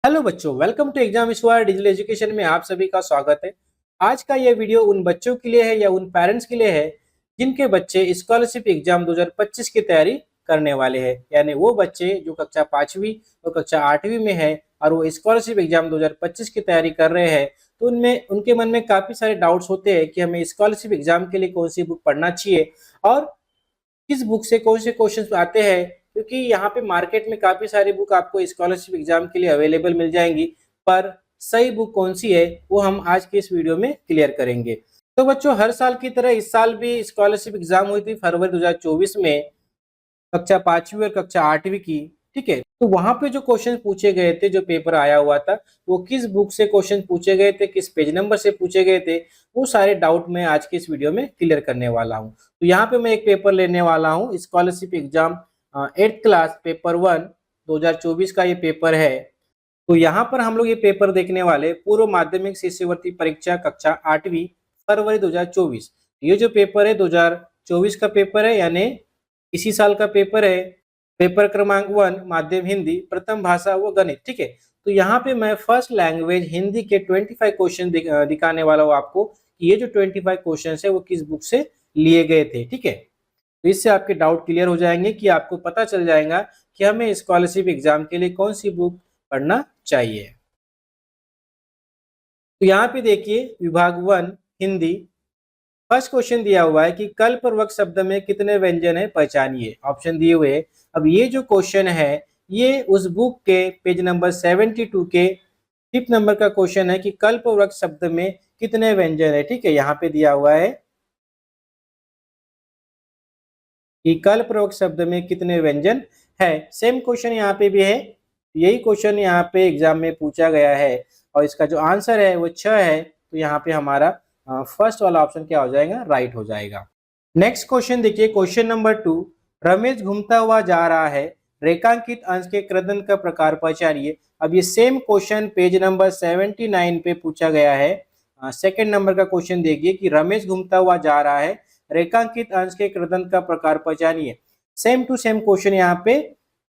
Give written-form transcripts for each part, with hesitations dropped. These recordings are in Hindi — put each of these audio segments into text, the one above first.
हेलो बच्चों, welcome to exam square digital education में आप सभी का स्वागत है। आज का ये वीडियो उन बच्चों के लिए है या उन पेरेंट्स के लिए है जिनके बच्चे स्कॉलरशिप एग्जाम 2025 की तैयारी करने वाले हैं। यानी वो बच्चे जो कक्षा 5वीं और कक्षा 8वीं में है और वो स्कॉलरशिप एग्जाम 2025 की तैयारी कर रहे हैं। तो उनमें उनके मन में काफी सारे डाउट्स होते हैं कि हमें स्कॉलरशिप एग्जाम के लिए कौन सी बुक पढ़ना चाहिए और किस बुक से कौन से क्वेश्चंस आते हैं, क्योंकि यहाँ पे मार्केट में काफी सारी बुक आपको स्कॉलरशिप एग्जाम के लिए अवेलेबल मिल जाएंगी। पर सही बुक कौन सी है वो हम आज के इस वीडियो में क्लियर करेंगे। तो बच्चों, हर साल की तरह इस साल भी स्कॉलरशिप एग्जाम हुई थी फरवरी 2024 में, कक्षा 5वीं और कक्षा 8वीं की। ठीक है, तो वहां पे जो क्वेश्चन पूछे गए थे, जो पेपर आया हुआ था, वो किस बुक से क्वेश्चन पूछे गए थे, किस पेज नंबर से पूछे गए थे, वो सारे डाउट मैं आज के इस वीडियो में क्लियर करने वाला हूँ। तो यहाँ पे मैं एक पेपर लेने वाला हूँ, scholarship exam 8th class paper 1 2024 का ये पेपर है। तो यहाँ पर हम लोग ये पेपर देखने वाले पूर्व माध्यमिक शिष्यवृत्ति परीक्षा कक्षा 8वीं फरवरी 2024। ये जो पेपर है 2024 का पेपर है, यानी इसी साल का पेपर है। पेपर क्रमांक 1 माध्यम हिंदी, प्रथम भाषा व गणित। ठीक है, तो यहाँ पे मैं फर्स्ट लैंग्वेज हिंदी के 25 क्वेश्चन दिखाने वाला हूँ आपको कि ये जो 25 क्वेश्चन है वो किस बुक से लिए गए थे। ठीक है, तो इससे आपके डाउट क्लियर हो जाएंगे कि आपको पता चल जाएगा कि हमें स्कॉलरशिप एग्जाम के लिए कौन सी बुक पढ़ना चाहिए। तो यहाँ पे देखिए, विभाग 1 हिंदी, फर्स्ट क्वेश्चन दिया हुआ है कि कल्पपूर्वक शब्द में कितने व्यंजन है, पहचानिए। ऑप्शन दिए हुए। अब ये जो क्वेश्चन है ये उस बुक के पेज नंबर 72 के 5th नंबर का क्वेश्चन है कि कल्पपूर्वक शब्द में कितने व्यंजन है। ठीक है, यहाँ पे दिया हुआ है कि कल्पपूर्वक शब्द में कितने व्यंजन है। सेम क्वेश्चन यहाँ पे भी है, यही क्वेश्चन यहाँ पे एग्जाम में पूछा गया है और इसका जो आंसर है वो 6 है। तो यहाँ पे हमारा फर्स्ट वाला ऑप्शन क्या हो जाएगा, राइट हो जाएगा। नेक्स्ट क्वेश्चन देखिए, क्वेश्चन नंबर 2, रमेश घूमता हुआ जा रहा है, रेखांकित अंश के कृदंत का प्रकार पहचानिए। अब ये सेम क्वेश्चन पेज नंबर 79 पे पूछा गया है। सेकंड नंबर का क्वेश्चन देखिए कि रमेश घूमता हुआ जा रहा है, रेखांकित अंश के कृदंत का प्रकार पहचानिए। सेम टू सेम क्वेश्चन यहाँ पे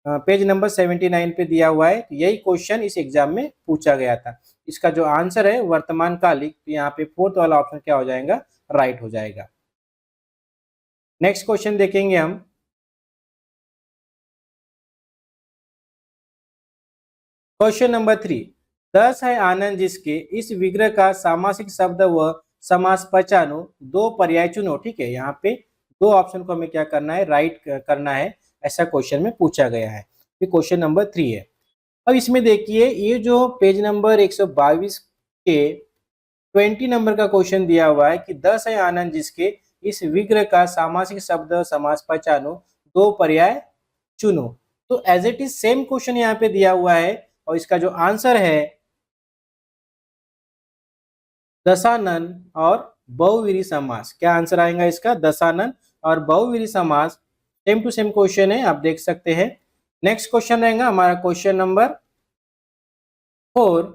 पेज नंबर 79 पे दिया हुआ है। यही क्वेश्चन इस एग्जाम में पूछा गया था। इसका जो आंसर है वर्तमान कालिक, तो यहाँ पे फोर्थ वाला ऑप्शन क्या हो जाएगा, राइट हो जाएगा। नेक्स्ट क्वेश्चन देखेंगे हम। क्वेश्चन नंबर 3, 10 है आनंद जिसके, इस विग्रह का सामासिक शब्द व समास पहचानो, दो पर्याय चुनो। ठीक है, यहाँ पे दो ऑप्शन को हमें क्या करना है, राइट करना है। ऐसा क्वेश्चन में पूछा गया है। ये क्वेश्चन नंबर 3 है। अब इसमें देखिए, ये जो पेज नंबर 122 के 20 नंबर का क्वेश्चन दिया हुआ है कि 10 है आनंद जिसके, इस विग्रह का सामासिक शब्द समास पहचानो, दो पर्याय चुनो। तो as it is same question यहाँ पे दिया हुआ है और इसका जो आंसर है दशानन और बहुवीरी समास। क्या आंसर आएगा इसका, दशानन और बहुवीरी समास। सेम टू सेम क्वेश्चन है, आप देख सकते हैं। नेक्स्ट क्वेश्चन रहेगा हमारा क्वेश्चन नंबर 4।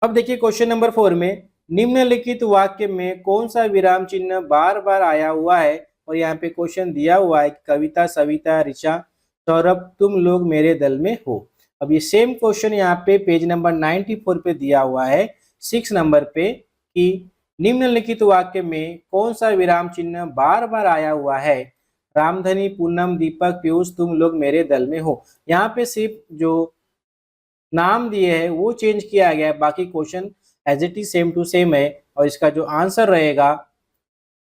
अब देखिए क्वेश्चन नंबर 4 में, निम्नलिखित वाक्य में कौन सा विराम चिन्ह बार बार आया हुआ है। और यहाँ पे क्वेश्चन दिया हुआ है, कविता, सविता, ऋचा, सौरभ, तुम लोग मेरे दल में हो। अब ये सेम क्वेश्चन यहाँ पे पेज नंबर 94 पे दिया हुआ है, 6 नंबर पे, कि निम्नलिखित वाक्य में कौन सा विराम चिन्ह बार बार आया हुआ है। रामधनी, पूनम, दीपक, पीयूष, तुम लोग मेरे दल में हो। यहाँ पे सिर्फ जो नाम दिए हैं वो चेंज किया गया है, बाकी question as it is same to same है। और इसका जो आंसर रहेगा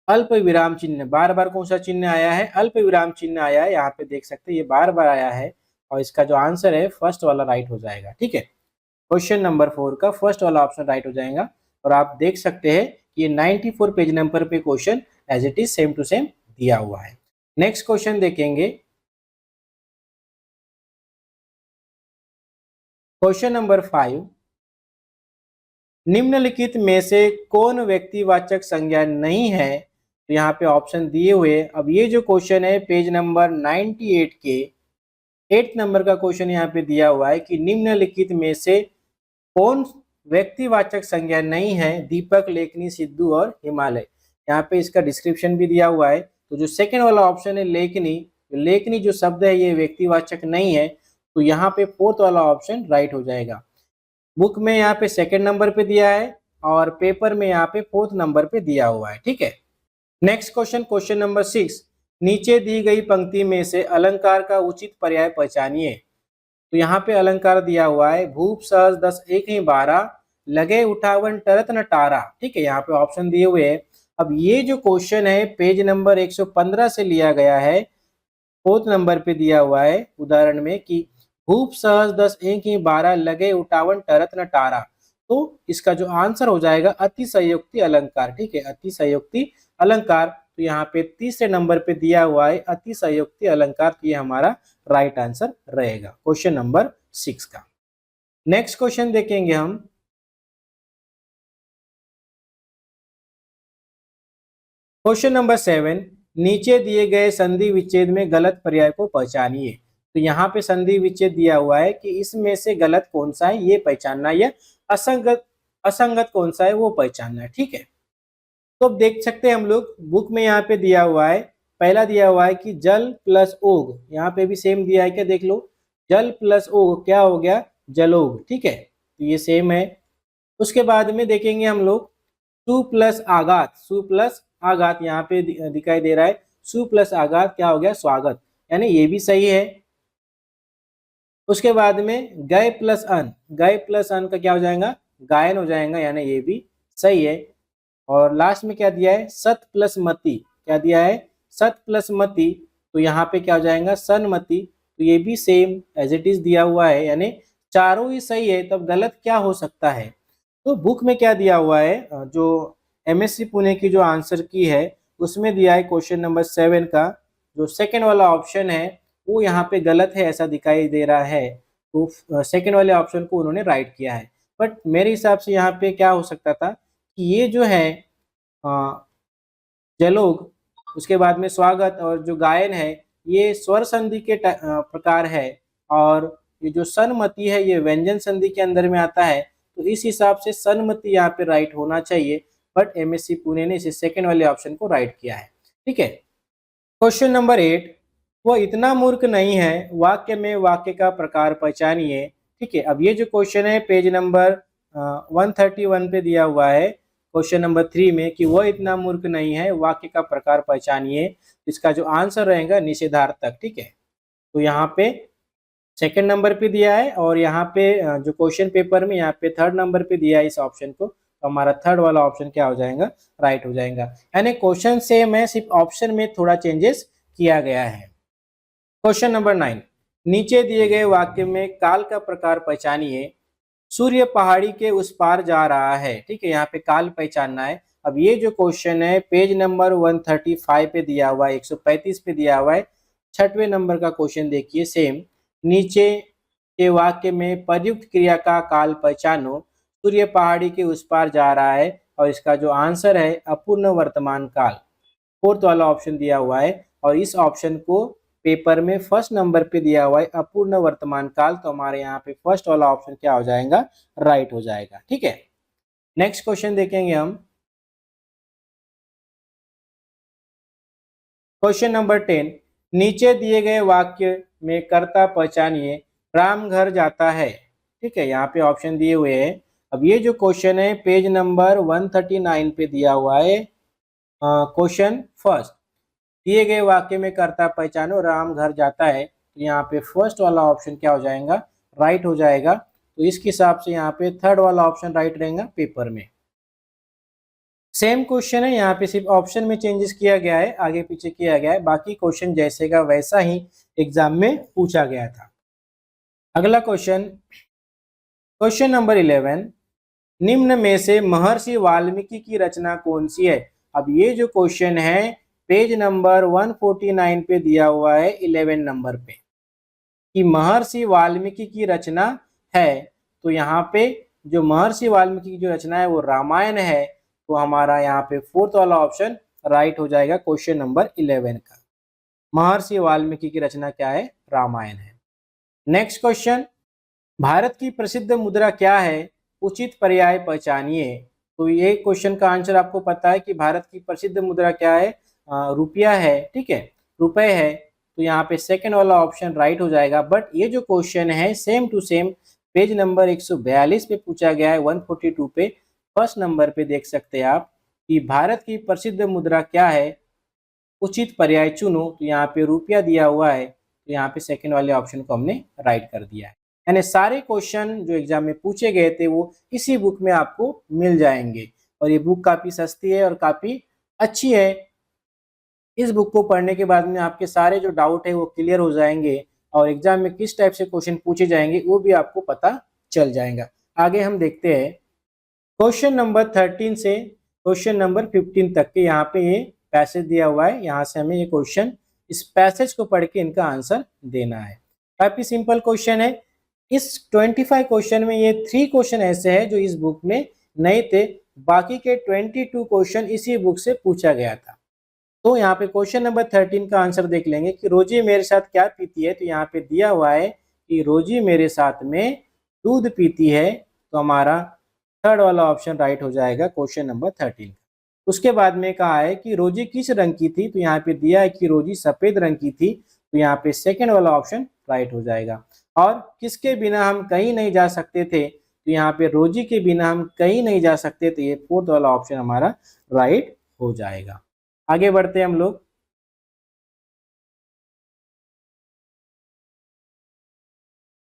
अल्प विराम चिन्ह, बार बार कौन सा चिन्ह आया है, अल्प विराम चिन्ह आया है। यहाँ पे देख सकते हैं ये बार बार आया है और इसका जो आंसर है फर्स्ट वाला राइट हो जाएगा। ठीक है, क्वेश्चन नंबर 4 का फर्स्ट वाला ऑप्शन राइट हो जाएगा। और आप देख सकते हैं ये 94 पेज नंबर पे question as it is same to same दिया हुआ है। नेक्स्ट क्वेश्चन देखेंगे, क्वेश्चन नंबर 5, निम्नलिखित में से कौन व्यक्तिवाचक संज्ञा नहीं है। तो यहाँ पे ऑप्शन दिए हुए। अब ये जो क्वेश्चन है पेज नंबर 98 के 8th नंबर का क्वेश्चन यहाँ पे दिया हुआ है कि निम्नलिखित में से कौन व्यक्तिवाचक संज्ञा नहीं है, दीपक, लेखनी, सिद्धू और हिमालय। यहाँ पे इसका डिस्क्रिप्शन भी दिया हुआ है। तो जो सेकंड वाला ऑप्शन है लेखनी, लेखनी जो शब्द है ये व्यक्तिवाचक नहीं है, तो यहाँ पे फोर्थ वाला ऑप्शन राइट हो जाएगा। बुक में यहाँ पे सेकंड नंबर पे दिया है और पेपर में यहाँ पे फोर्थ नंबर पे दिया हुआ है, ठीक है। नेक्स्ट क्वेश्चन, क्वेश्चन नंबर 6, नीचे दी गई पंक्ति में से अलंकार का उचित पर्याय पहचानिए। तो यहाँ पे अलंकार दिया हुआ है, भूप सहज 10 एक ही 12, लगे उठावन टरत न टारा, ठीक है। यहाँ पे ऑप्शन दिए हुए हैं। अब ये जो क्वेश्चन है पेज नंबर 115 से लिया गया है, फोर्थ नंबर पे दिया हुआ है उदाहरण में कि भूप सहज 10 एक ही 12, लगे उठावन टरत न टारा। तो इसका जो आंसर हो जाएगा अतिशयोक्ति अलंकार, ठीक है, अतिशयोक्ति अलंकार। तो यहाँ पे तीसरे नंबर पे दिया हुआ है अतिशयोक्ति अलंकार, तो ये हमारा राइट आंसर रहेगा क्वेश्चन नंबर 6 का। नेक्स्ट क्वेश्चन देखेंगे हम, क्वेश्चन नंबर 7, नीचे दिए गए संधि विच्छेद में गलत पर्याय को पहचानिए। तो यहाँ पे संधि विच्छेद दिया हुआ है कि इसमें से गलत कौन सा है ये पहचानना, या असंगत कौन सा है वो पहचानना है, ठीक है। तो अब देख सकते हैं हम लोग बुक में यहाँ पे दिया हुआ है, पहला दिया हुआ है कि जल प्लस ओग, यहाँ पे भी सेम दिया है क्या, देख लो, जल प्लस ओग क्या हो गया, जलोग, ठीक है, तो ये सेम है। उसके बाद में देखेंगे हम लोग सु प्लस आघात, सु प्लस आघात यहाँ पे दिखाई दे रहा है, सु प्लस आघात क्या हो गया, स्वागत, यानी ये भी सही है। उसके बाद में गए प्लस अन, गए प्लस अन का क्या हो जाएगा, गायन हो जाएगा, यानी ये भी सही है। और लास्ट में क्या दिया है, सत प्लस मति, क्या दिया है, सत प्लस मति, तो यहाँ पे क्या हो जाएगा, सनमति, तो ये भी सेम एज इट इज दिया हुआ है, यानी चारों ही सही है। तब गलत क्या हो सकता है, तो बुक में क्या दिया हुआ है, जो एमएससी पुणे की जो आंसर की है उसमें दिया है क्वेश्चन नंबर 7 का जो सेकंड वाला ऑप्शन है वो यहाँ पे गलत है ऐसा दिखाई दे रहा है, तो सेकंड वाले ऑप्शन को उन्होंने राइट किया है। बट मेरे हिसाब से यहाँ पे क्या हो सकता था कि ये जो है जलोग, उसके बाद में स्वागत और जो गायन है ये स्वर संधि के प्रकार है, और ये जो सन्मति है ये व्यंजन संधि के अंदर में आता है, तो इस हिसाब से सन्मति यहाँ पे राइट होना चाहिए। बट एमएससी पुणे ने इसे सेकंड वाले ऑप्शन को राइट किया है, ठीक है। क्वेश्चन नंबर 8, वो इतना मूर्ख नहीं है, वाक्य में वाक्य का प्रकार पहचानिए, ठीक है। अब ये जो क्वेश्चन है पेज नंबर 131 पे दिया हुआ है क्वेश्चन नंबर 3 में कि वह इतना मूर्ख नहीं है, वाक्य का प्रकार पहचानिए। इसका जो आंसर रहेगा निषेधार्थक, ठीक है। तो यहाँ पे सेकंड नंबर पे दिया है और यहाँ पे जो क्वेश्चन पेपर में यहाँ पे थर्ड नंबर पे दिया है इस ऑप्शन को, तो हमारा थर्ड वाला ऑप्शन क्या हो जाएगा, राइट हो जाएगा। यानी क्वेश्चन सेम है, सिर्फ ऑप्शन में थोड़ा चेंजेस किया गया है। क्वेश्चन नंबर 9, नीचे दिए गए वाक्य में काल का प्रकार पहचानिए। सूर्य पहाड़ी के उस पार जा रहा है, ठीक है, यहाँ पे काल पहचानना है। अब ये जो क्वेश्चन है पेज नंबर 135 पे दिया हुआ है, 135 पे दिया हुआ है, 6वें नंबर का क्वेश्चन देखिए सेम, नीचे के वाक्य में प्रयुक्त क्रिया का काल पहचानो। सूर्य पहाड़ी के उस पार जा रहा है और इसका जो आंसर है अपूर्ण वर्तमान काल, फोर्थ वाला ऑप्शन दिया हुआ है, और इस ऑप्शन को पेपर में फर्स्ट नंबर पे दिया हुआ है अपूर्ण वर्तमान काल, तो हमारे यहाँ पे फर्स्ट वाला ऑप्शन क्या हो जाएगा, राइट हो जाएगा, ठीक है। नेक्स्ट क्वेश्चन देखेंगे हम, क्वेश्चन नंबर 10, नीचे दिए गए वाक्य में कर्ता पहचानिए। राम घर जाता है, ठीक है, यहाँ पे ऑप्शन दिए हुए हैं। अब ये जो क्वेश्चन है पेज नंबर 139 पे दिया हुआ है, क्वेश्चन फर्स्ट, दिए गए वाक्य में कर्ता पहचानो, राम घर जाता है, तो यहाँ पे फर्स्ट वाला ऑप्शन क्या हो जाएगा, राइट हो जाएगा। तो इसके हिसाब से यहाँ पे थर्ड वाला ऑप्शन राइट रहेगा पेपर में। सेम क्वेश्चन है, यहाँ पे सिर्फ ऑप्शन में चेंजेस किया गया है, आगे पीछे किया गया है, बाकी क्वेश्चन जैसे का वैसा ही एग्जाम में पूछा गया था। अगला क्वेश्चन, क्वेश्चन नंबर 11, निम्न में से महर्षि वाल्मीकि की रचना कौन सी है। अब ये जो क्वेश्चन है पेज नंबर 149 पे दिया हुआ है 11 नंबर पे कि महर्षि वाल्मीकि की रचना है, तो यहाँ पे जो महर्षि वाल्मीकि की जो रचना है वो रामायण है, तो हमारा यहाँ पे फोर्थ वाला ऑप्शन राइट हो जाएगा क्वेश्चन नंबर 11 का। महर्षि वाल्मीकि की रचना क्या है, रामायण है। नेक्स्ट क्वेश्चन, भारत की प्रसिद्ध मुद्रा क्या है, उचित पर्याय पहचानिए। तो ये क्वेश्चन का आंसर आपको पता है कि भारत की प्रसिद्ध मुद्रा क्या है, रुपया है, ठीक है, रुपए है, तो यहाँ पे सेकंड वाला ऑप्शन राइट हो जाएगा। बट ये जो क्वेश्चन है same to same page number 142 पे पूछा गया है, 142 पे फर्स्ट नंबर पे देख सकते हैं आप कि भारत की प्रसिद्ध मुद्रा क्या है, उचित पर्याय चुनो। तो यहाँ पे रुपया दिया हुआ है, तो यहाँ पे सेकंड वाले ऑप्शन को हमने राइट कर दिया है। यानी सारे क्वेश्चन जो एग्जाम में पूछे गए थे वो इसी बुक में आपको मिल जाएंगे, और ये बुक काफी सस्ती है और काफी अच्छी है। इस बुक को पढ़ने के बाद में आपके सारे जो डाउट है वो क्लियर हो जाएंगे, और एग्जाम में किस टाइप से क्वेश्चन पूछे जाएंगे वो भी आपको पता चल जाएगा। आगे हम देखते हैं क्वेश्चन नंबर 13 से क्वेश्चन नंबर 15 तक के यहाँ पे ये पैसेज दिया हुआ है। यहाँ से हमें ये क्वेश्चन इस पैसेज को पढ़ के इनका आंसर देना है। काफी सिंपल क्वेश्चन है। इस 25 क्वेश्चन में ये 3 क्वेश्चन ऐसे हैं जो इस बुक में नहीं थे, बाकी के 22 क्वेश्चन इसी बुक से पूछा गया था। तो यहाँ पे क्वेश्चन नंबर 13 का आंसर देख लेंगे कि रोजी मेरे साथ क्या पीती है। तो यहाँ पे दिया हुआ है कि रोजी मेरे साथ में दूध पीती है, तो हमारा थर्ड वाला ऑप्शन राइट हो जाएगा क्वेश्चन नंबर 13। उसके बाद में कहा है कि रोजी किस रंग की थी, तो यहाँ पे दिया है कि रोजी सफेद रंग की थी, तो यहाँ पे सेकंड वाला ऑप्शन राइट हो जाएगा। और किसके बिना हम कहीं नहीं जा सकते थे, तो यहाँ पे रोजी के बिना हम कहीं नहीं जा सकते, तो ये फोर्थ वाला ऑप्शन हमारा राइट हो जाएगा। आगे बढ़ते हैं हम लोग।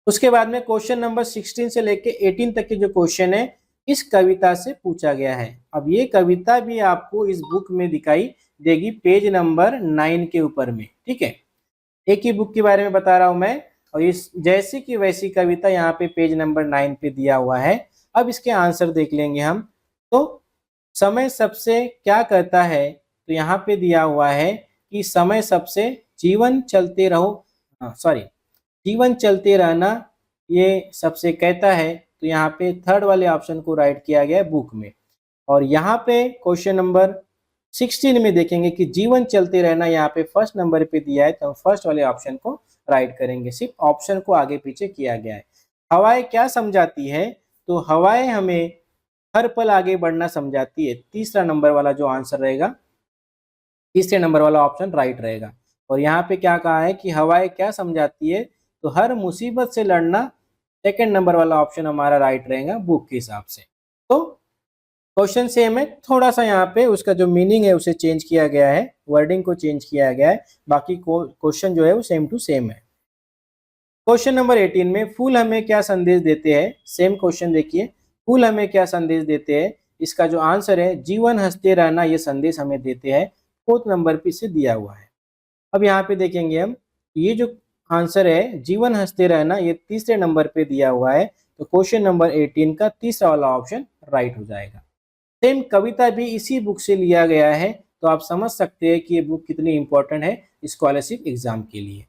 उसके बाद में क्वेश्चन नंबर 16 से लेके 18 तक के जो क्वेश्चन है इस कविता से पूछा गया है। अब ये कविता भी आपको इस बुक में दिखाई देगी पेज नंबर 9 के ऊपर में, ठीक है। एक ही बुक के बारे में बता रहा हूं मैं, और इस जैसी की वैसी कविता यहाँ पे पेज नंबर 9 पे दिया हुआ है। अब इसके आंसर देख लेंगे हम। तो समय सबसे क्या कहता है, तो यहाँ पे दिया हुआ है कि समय सबसे जीवन चलते रहो, सॉरी जीवन चलते रहना ये सबसे कहता है। तो यहाँ पे थर्ड वाले ऑप्शन को राइट किया गया है बुक में। और यहाँ पे क्वेश्चन नंबर 16 में देखेंगे कि जीवन चलते रहना यहाँ पे फर्स्ट नंबर पे दिया है, तो हम फर्स्ट वाले ऑप्शन को राइट करेंगे। सिर्फ ऑप्शन को आगे पीछे किया गया है। हवाएं क्या समझाती है, तो हवाएं हमें हर पल आगे बढ़ना समझाती है। तीसरा नंबर वाला जो आंसर रहेगा, तीसरे नंबर वाला ऑप्शन राइट रहेगा। और यहाँ पे क्या कहा है कि हवाएं क्या समझाती है, तो हर मुसीबत से लड़ना, सेकंड नंबर वाला ऑप्शन हमारा राइट रहेगा बुक के हिसाब से। तो क्वेश्चन सेम है, थोड़ा सा यहाँ पे उसका जो मीनिंग है उसे चेंज किया गया है, वर्डिंग को चेंज किया गया है, बाकी क्वेश्चन जो है वो सेम टू सेम है। क्वेश्चन नंबर 18 में फूल हमें क्या संदेश देते हैं। सेम क्वेश्चन देखिए, फूल हमें क्या संदेश देते हैं। इसका जो आंसर है जीवन हंसते रहना, ये संदेश हमें देते हैं। फोर्थ नंबर पे से दिया हुआ है। अब यहाँ पे देखेंगे हम, ये जो आंसर है जीवन हंसते रहना, ये तीसरे नंबर पे दिया हुआ है, तो क्वेश्चन नंबर 18 का तीसरा वाला ऑप्शन राइट हो जाएगा। सेम कविता भी इसी बुक से लिया गया है, तो आप समझ सकते हैं कि ये बुक कितनी इंपॉर्टेंट है स्कॉलरशिप एग्जाम के लिए।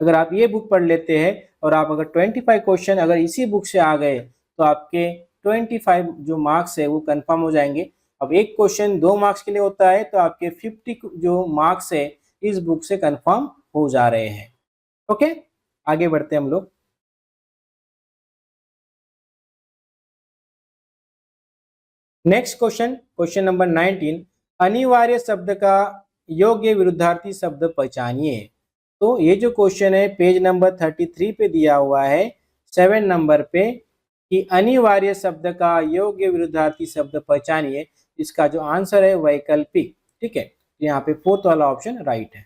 अगर आप ये बुक पढ़ लेते हैं और आप अगर 25 क्वेश्चन अगर इसी बुक से आ गए, तो आपके 25 जो मार्क्स है वो कंफर्म हो जाएंगे। अब एक क्वेश्चन 2 मार्क्स के लिए होता है, तो आपके 50 जो मार्क्स है इस बुक से कंफर्म हो जा रहे हैं। ओके, आगे बढ़ते हैं हम लोग। नेक्स्ट क्वेश्चन, क्वेश्चन नंबर 19, अनिवार्य शब्द का योग्य विरुद्धार्थी शब्द पहचानिए। तो ये जो क्वेश्चन है पेज नंबर 33 पे दिया हुआ है 7 नंबर पे, कि अनिवार्य शब्द का योग्य विरुद्धार्थी शब्द पहचानिए। इसका जो आंसर है वैकल्पिक, ठीक है। यहाँ पे फोर्थ वाला ऑप्शन राइट है।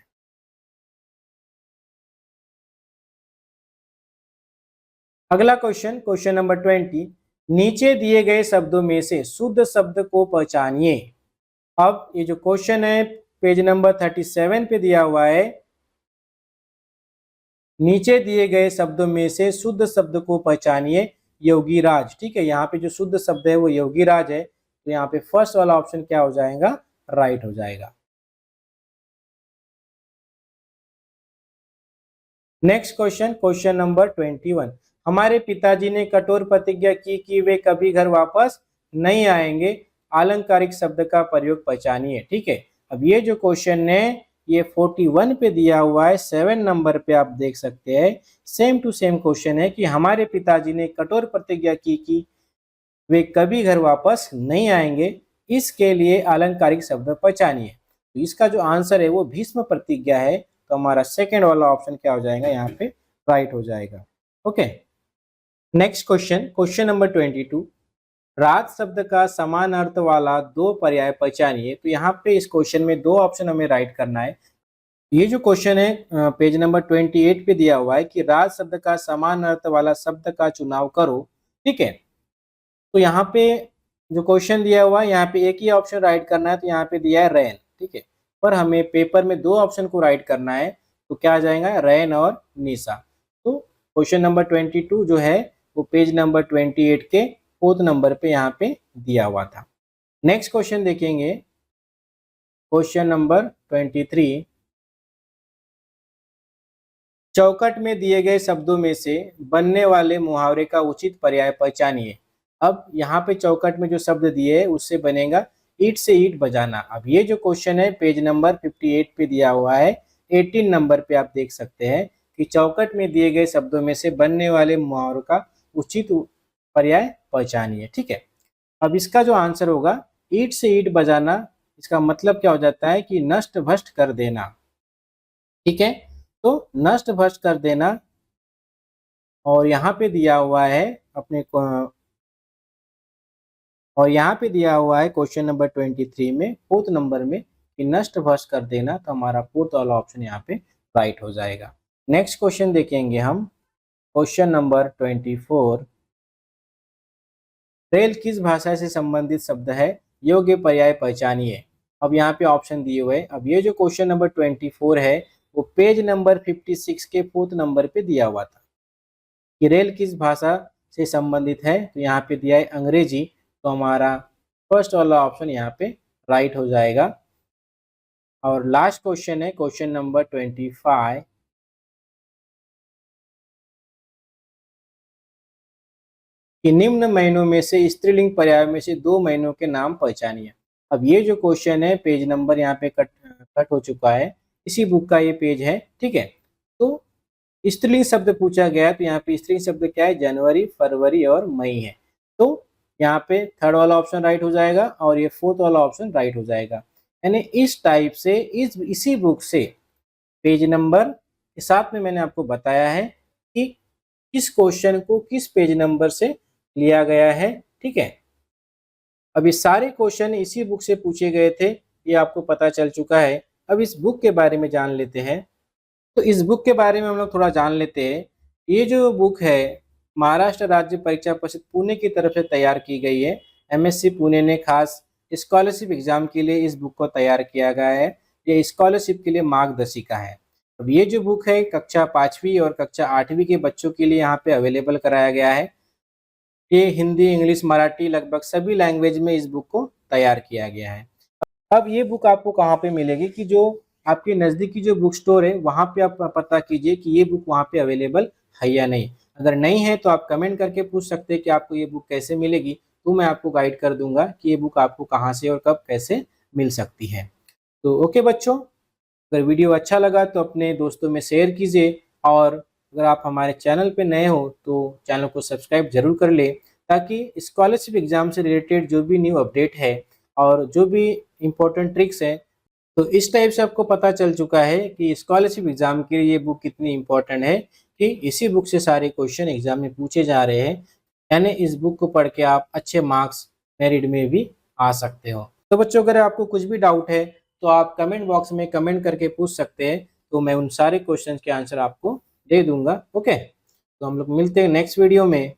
अगला क्वेश्चन, क्वेश्चन नंबर 20, नीचे दिए गए शब्दों में से शुद्ध शब्द को पहचानिए। अब ये जो क्वेश्चन है पेज नंबर 37 पे दिया हुआ है, नीचे दिए गए शब्दों में से शुद्ध शब्द को पहचानिए योगीराज, ठीक है। यहाँ पे जो शुद्ध शब्द है वो योगीराज है, तो यहाँ पे फर्स्ट वाला ऑप्शन क्या हो जाएगा, राइट हो जाएगा। नेक्स्ट क्वेश्चन, क्वेश्चन नंबर 21, हमारे पिताजी ने कठोर प्रतिज्ञा की कि वे कभी घर वापस नहीं आएंगे, आलंकारिक शब्द का प्रयोग पहचानिए, ठीक है। अब ये जो क्वेश्चन है ये 41 पे दिया हुआ है, 7 नंबर पे आप देख सकते हैं। सेम टू सेम क्वेश्चन है कि हमारे पिताजी ने कठोर प्रतिज्ञा की कि वे कभी घर वापस नहीं आएंगे, इसके लिए अलंकारिक शब्द पहचानिए। तो इसका जो आंसर है वो भीष्म प्रतिज्ञा है। तो हमारा सेकंड वाला ऑप्शन क्या हो जाएगा, यहाँ पे राइट हो जाएगा। Okay, next question, question number 22। रात शब्द का समान अर्थ वाला दो पर्याय पहचानिए। तो यहाँ पे इस क्वेश्चन में दो ऑप्शन हमें राइट करना है। ये जो क्वेश्चन है पेज नंबर 28 पे दिया हुआ है कि रात शब्द का समान अर्थ वाला शब्द का चुनाव करो। ठीक है, तो यहाँ पे जो क्वेश्चन दिया हुआ है यहाँ पे एक ही ऑप्शन राइट करना है, तो यहाँ पे दिया है रैन। ठीक है, पर हमें पेपर में दो ऑप्शन को राइट करना है, तो क्या आ जाएगा, रैन और निशा। तो क्वेश्चन नंबर 22 जो है वो पेज नंबर 28 के 4th नंबर पे यहाँ पे दिया हुआ था। नेक्स्ट क्वेश्चन देखेंगे, क्वेश्चन नंबर 23। चौकट में दिए गए शब्दों में से बनने वाले मुहावरे का उचित पर्याय पहचानिए। अब यहाँ पे चौकट में जो शब्द दिए है उससे बनेगा ईंट से ईंट बजाना। अब ये जो क्वेश्चन है पेज नंबर 58 पे दिया हुआ है, 18 नंबर पे आप देख सकते हैं कि चौकट में दिए गए शब्दों में से बनने वाले मुहावरों का उचित पर्याय पहचानिए। ठीक है, अब इसका जो आंसर होगा ईंट से ईंट बजाना, इसका मतलब क्या हो जाता है कि नष्ट भ्रष्ट कर देना। ठीक है, तो नष्ट भ्रष्ट कर देना। और यहाँ पे दिया हुआ है अपने को, और यहाँ पे दिया हुआ है क्वेश्चन नंबर 23 में 4th नंबर में कि नष्ट भ्रष्ट कर देना। तो हमारा 4th वाला ऑप्शन यहाँ पे राइट हो जाएगा। नेक्स्ट क्वेश्चन देखेंगे हम, क्वेश्चन नंबर 24। रेल किस भाषा से संबंधित शब्द है, योग्य पर्याय पहचानिए। अब यहाँ पे ऑप्शन दिए हुए। अब ये जो क्वेश्चन नंबर 24 है वो पेज नंबर 56 के 4th नंबर पे दिया हुआ था कि रेल किस भाषा से संबंधित है, तो यहाँ पे दिया है अंग्रेजी। तो हमारा फर्स्ट वाला ऑप्शन यहाँ पे राइट हो जाएगा। और लास्ट क्वेश्चन है क्वेश्चन नंबर 25 कि निम्न महीनों में से स्त्रीलिंग पर्याय में से दो महीनों के नाम पहचानिए। अब ये जो क्वेश्चन है पेज नंबर यहाँ पे कट हो चुका है, इसी बुक का ये पेज है। ठीक है, तो स्त्रीलिंग शब्द पूछा गया है, तो यहाँ पे स्त्रीलिंग शब्द क्या है, जनवरी, फरवरी और मई है। तो यहाँ पे थर्ड वाला ऑप्शन राइट हो जाएगा और ये 4th वाला ऑप्शन राइट हो जाएगा। यानी इस टाइप से इसी बुक से पेज नंबर के साथ में मैंने आपको बताया है कि किस क्वेश्चन को किस पेज नंबर से लिया गया है। ठीक है, अब ये सारे क्वेश्चन इसी बुक से पूछे गए थे, ये आपको पता चल चुका है। अब इस बुक के बारे में जान लेते हैं। तो इस बुक के बारे में हम लोग थोड़ा जान लेते हैं। ये जो बुक है महाराष्ट्र राज्य परीक्षा परिषद पुणे की तरफ से तैयार की गई है। एमएससी पुणे ने खास स्कॉलरशिप एग्जाम के लिए इस बुक को तैयार किया गया है। ये स्कॉलरशिप के लिए मार्गदर्शिका है। अब ये जो बुक है कक्षा 5वीं और कक्षा 8वीं के बच्चों के लिए यहाँ पे अवेलेबल कराया गया है। ये हिंदी, इंग्लिश, मराठी लगभग सभी लैंग्वेज में इस बुक को तैयार किया गया है। अब ये बुक आपको कहाँ पे मिलेगी कि जो आपके नज़दीकी जो बुक स्टोर है वहाँ पे आप पता कीजिए कि ये बुक वहाँ पे अवेलेबल है या नहीं। अगर नहीं है तो आप कमेंट करके पूछ सकते हैं कि आपको ये बुक कैसे मिलेगी, तो मैं आपको गाइड कर दूंगा कि ये बुक आपको कहाँ से और कब कैसे मिल सकती है। तो ओके बच्चों, अगर वीडियो अच्छा लगा तो अपने दोस्तों में शेयर कीजिए, और अगर आप हमारे चैनल पे नए हो तो चैनल को सब्सक्राइब जरूर कर ले, ताकि स्कॉलरशिप एग्जाम से रिलेटेड जो भी न्यू अपडेट है और जो भी इम्पोर्टेंट ट्रिक्स है, तो इस टाइप से आपको पता चल चुका है कि स्कॉलरशिप एग्जाम के लिए ये बुक कितनी इम्पोर्टेंट है कि इसी बुक से सारे क्वेश्चन एग्जाम में पूछे जा रहे हैं। यानी इस बुक को पढ़ के आप अच्छे मार्क्स मेरिट में भी आ सकते हो। तो बच्चों, अगर आपको कुछ भी डाउट है तो आप कमेंट बॉक्स में कमेंट करके पूछ सकते हैं, तो मैं उन सारे क्वेश्चन के आंसर आपको दे दूंगा। ओके, तो हम लोग मिलते हैं नेक्स्ट वीडियो में।